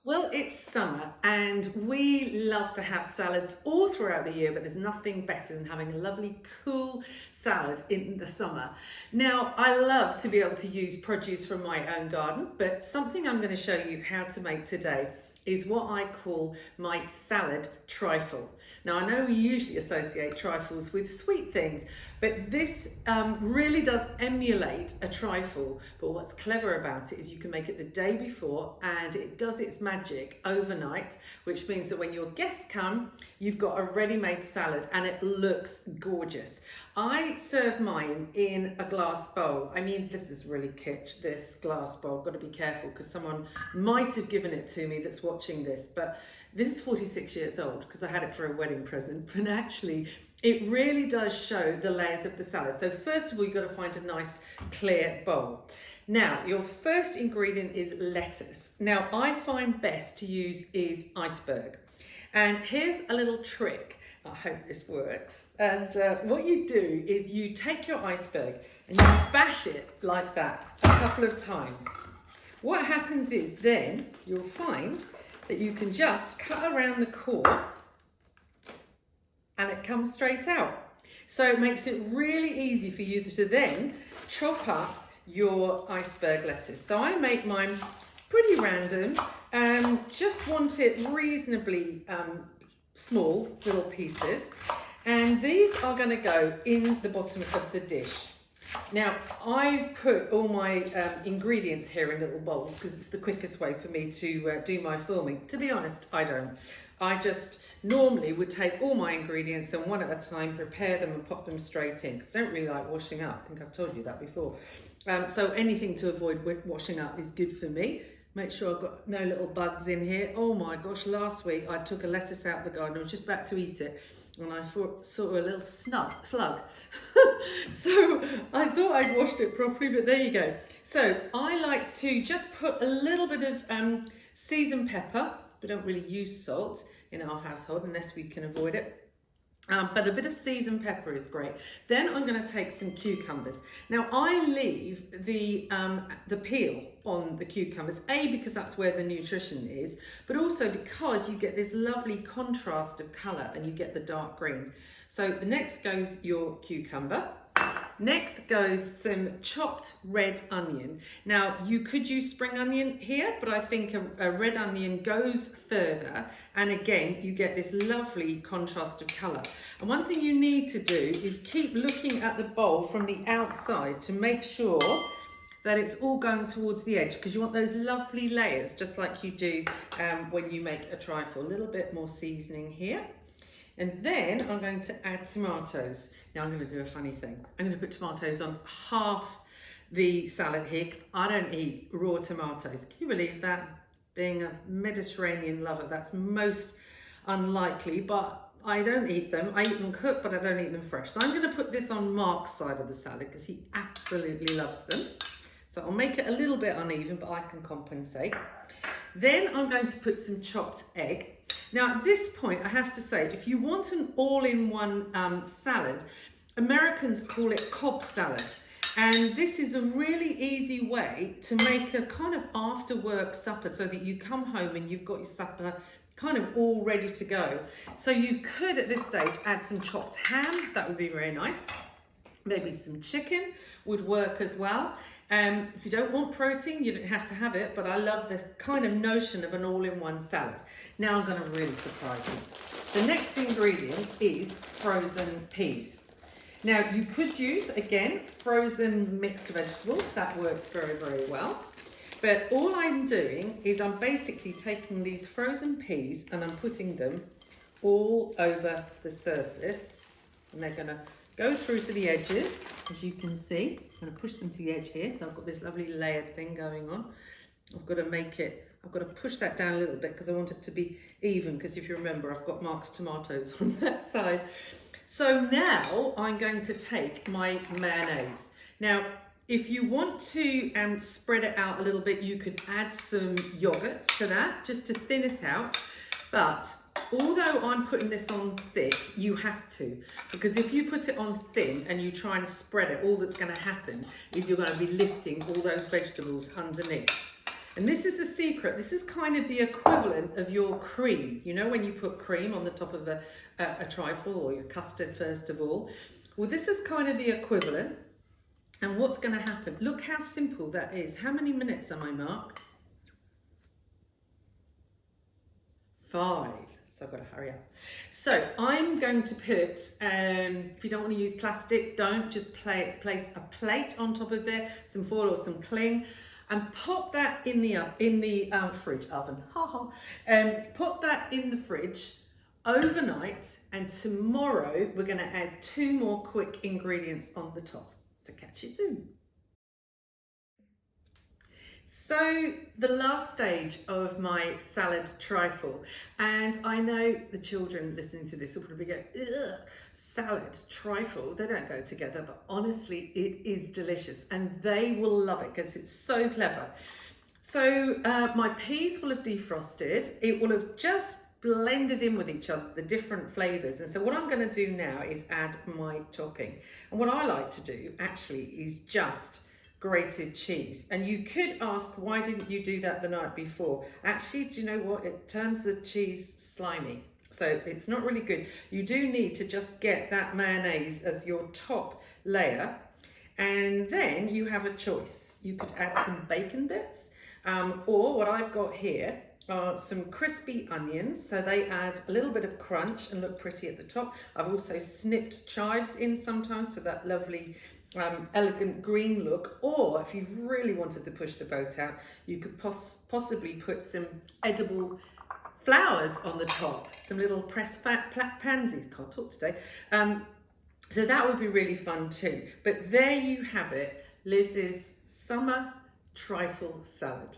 Well, it's summer and we love to have salads all throughout the year, but there's nothing better than having a lovely cool salad in the summer. Now, I love to be able to use produce from my own garden, but something I'm going to show you how to make today is what I call my salad trifle. Now, I know we usually associate trifles with sweet things, but this really does emulate a trifle. But what's clever about it is you can make it the day before and it does its magic overnight, which means that when your guests come, you've got a ready-made salad and it looks gorgeous. I serve mine in a glass bowl. I mean, this is really kitsch, this glass bowl. Got to be careful because someone might have given it to me that's watching this, but this is 46 years old because I had it for a wedding present, but actually it really does show the layers of the salad. So first of all, you've got to find a nice clear bowl. Now, your first ingredient is lettuce. Now, I find best to use is iceberg. And here's a little trick. I hope this works. And what you do is you take your iceberg and you bash it like that a couple of times. What happens is then you'll find that you can just cut around the core and it comes straight out. So it makes it really easy for you to then chop up your iceberg lettuce. So I make mine pretty random, just want it reasonably small little pieces. And these are going to go in the bottom of the dish. Now, I've put all my ingredients here in little bowls because it's the quickest way for me to do my filming. To be honest, I don't. I just normally would take all my ingredients and one at a time prepare them and pop them straight in because I don't really like washing up. I think I've told you that before. So anything to avoid washing up is good for me. Make sure I've got no little bugs in here. Oh my gosh, last week I took a lettuce out of the garden. I was just about to eat it and I saw a little slug. So I thought I'd washed it properly, but there you go. So I like to just put a little bit of seasoned pepper. We don't really use salt in our household unless we can avoid it. But a bit of seasoned pepper is great. Then I'm going to take some cucumbers. Now I leave the peel on the cucumbers, because that's where the nutrition is, but also because you get this lovely contrast of colour and you get the dark green. So the next goes your cucumber. Next goes some chopped red onion. Now you could use spring onion here, but I think a red onion goes further. And again, you get this lovely contrast of colour. And one thing you need to do is keep looking at the bowl from the outside to make sure that it's all going towards the edge because you want those lovely layers, just like you do when you make a trifle. A little bit more seasoning here. And then I'm going to add tomatoes. Now I'm going to do a funny thing. I'm going to put tomatoes on half the salad here because I don't eat raw tomatoes. Can you believe that? Being a Mediterranean lover, that's most unlikely, but I don't eat them. I eat them cooked, but I don't eat them fresh. So I'm going to put this on Mark's side of the salad because he absolutely loves them. So I'll make it a little bit uneven, but I can compensate. Then I'm going to put some chopped egg. Now at this point, I have to say, if you want an all-in-one salad, Americans call it Cobb salad. And this is a really easy way to make a kind of after-work supper so that you come home and you've got your supper kind of all ready to go. So you could, at this stage, add some chopped ham. That would be very nice. Maybe some chicken would work as well. If you don't want protein, you don't have to have it, but I love the kind of notion of an all-in-one salad. Now I'm going to really surprise you. The next ingredient is frozen peas. Now you could use, again, frozen mixed vegetables. That works very, very well. But all I'm doing is I'm basically taking these frozen peas and I'm putting them all over the surface. And they're going to go through to the edges, as you can see. I'm going to push them to the edge here, so I've got this lovely layered thing going on. I've got to push that down a little bit because I want it to be even, because if you remember, I've got Mark's tomatoes on that side. So now I'm going to take my mayonnaise. Now, if you want to spread it out a little bit, you could add some yogurt to that, just to thin it out. But although I'm putting this on thick, you have to, because if you put it on thin and you try and spread it, all that's going to happen is you're going to be lifting all those vegetables underneath. And this is the secret. This is kind of the equivalent of your cream. You know, when you put cream on the top of a trifle or your custard, first of all. Well, this is kind of the equivalent. And what's going to happen? Look how simple that is. How many minutes am I, Mark? 5. So I've got to hurry up. So I'm going to put, if you don't want to use plastic, don't, just place a plate on top of there, some foil or some cling, and pop that in the fridge oven. Put that in the fridge overnight, and tomorrow we're going to add 2 more quick ingredients on the top. So catch you soon. So the last stage of my salad trifle, and I know the children listening to this will probably go, ugh, salad trifle, they don't go together, but honestly it is delicious and they will love it because it's so clever. So my peas will have defrosted, it will have just blended in with each other, the different flavors. And so what I'm going to do now is add my topping. And what I like to do actually is just grated cheese. And you could ask, why didn't you do that the night before? Actually, do you know what? It turns the cheese slimy. So it's not really good. You do need to just get that mayonnaise as your top layer. And then you have a choice. You could add some bacon bits, or what I've got here are some crispy onions, so they add a little bit of crunch and look pretty at the top. I've also snipped chives in sometimes for that lovely elegant green look, or if you really wanted to push the boat out, you could possibly put some edible flowers on the top, some little pressed pansies, can't talk today, so that would be really fun too. But there you have it, Liz's summer trifle salad.